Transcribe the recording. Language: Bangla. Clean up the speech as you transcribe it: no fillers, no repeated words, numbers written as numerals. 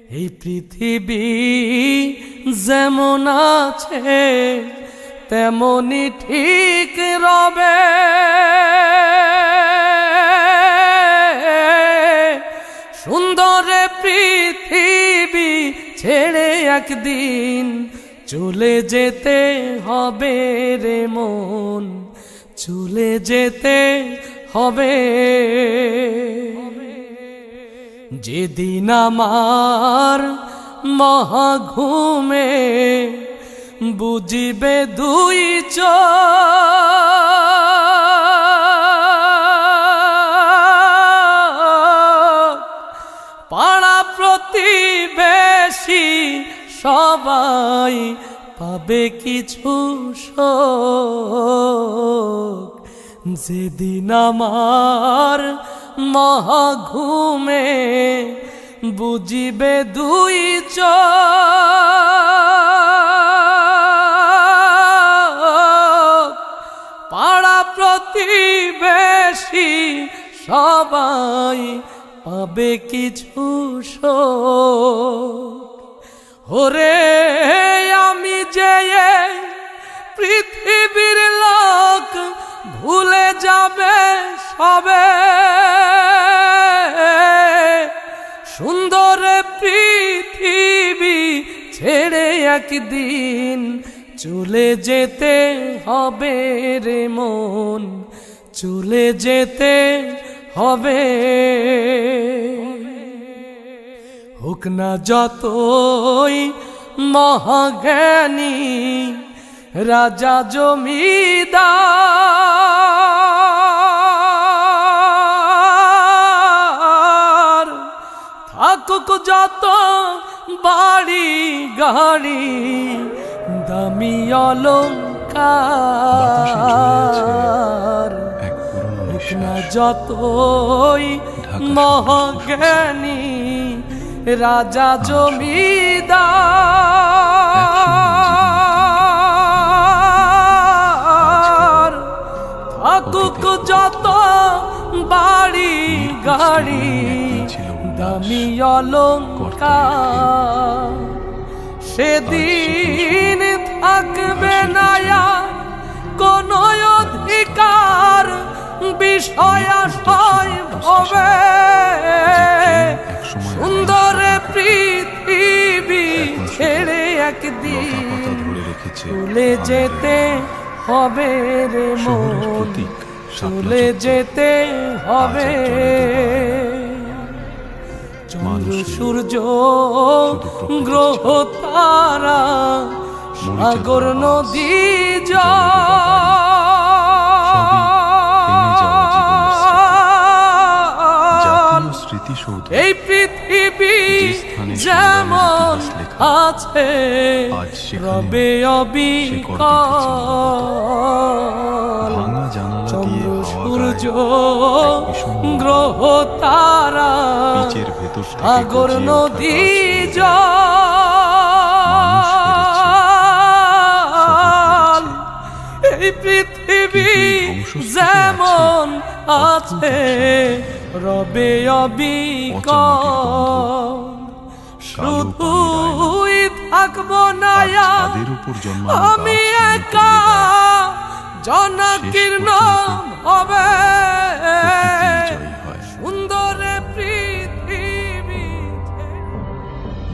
এই পৃথিবী যেমন আছে তেমনি ঠিক রবে, সুন্দর পৃথিবী ছেড়ে একদিন চলে যেতে হবে রে মন, চলে যেতে হবে। যেদিন আমার মহাঘুমে বুঝিবে দুই চোখ, পাড়া প্রতিবেশী সবাই পাবে কিছু শোক। যেদিন আমার মহাঘুমে বুঝিবে দুই চোখ, পাড়া প্রতিবেশী সবাই পাবে কিছু শোক। ওরে আমি যে পৃথিবীর লোক ভুলে যাবে সবে, সুন্দর পৃথিবী ছেড়ে একদিন চলে যেতে হবে রে মন, চলে যেতে হবে। হোক না যতই মহাজ্ঞানী রাজা জমিদার, থাকুক যত বাড়ি গাড়ি দামি অলংকার, হোক না যতই মহাজ্ঞানী রাজা জমিদার, থাকুক যত বাড়ি গাড়ি দামি অলংকার, সেদিন থাকবে না কোন অধিকার বিষয় আশয় ভবে, সুন্দর পৃথিবী ছেড়ে একদিন চলে যেতে হবে রে মন, চলে যেতে হবে। চন্দ্র সূর্য গ্রহ তারা সাগর নদী এই পৃথিবী যেমন আছে রবে অবিকল, চন্দ্র সূর্য গ্রহ তারা সাগর নদী জল, এই পৃথিবী যেমন আছে রবে অবিকল, শুধুই থাকবো না আমি একা, জনকীর্ণ হবে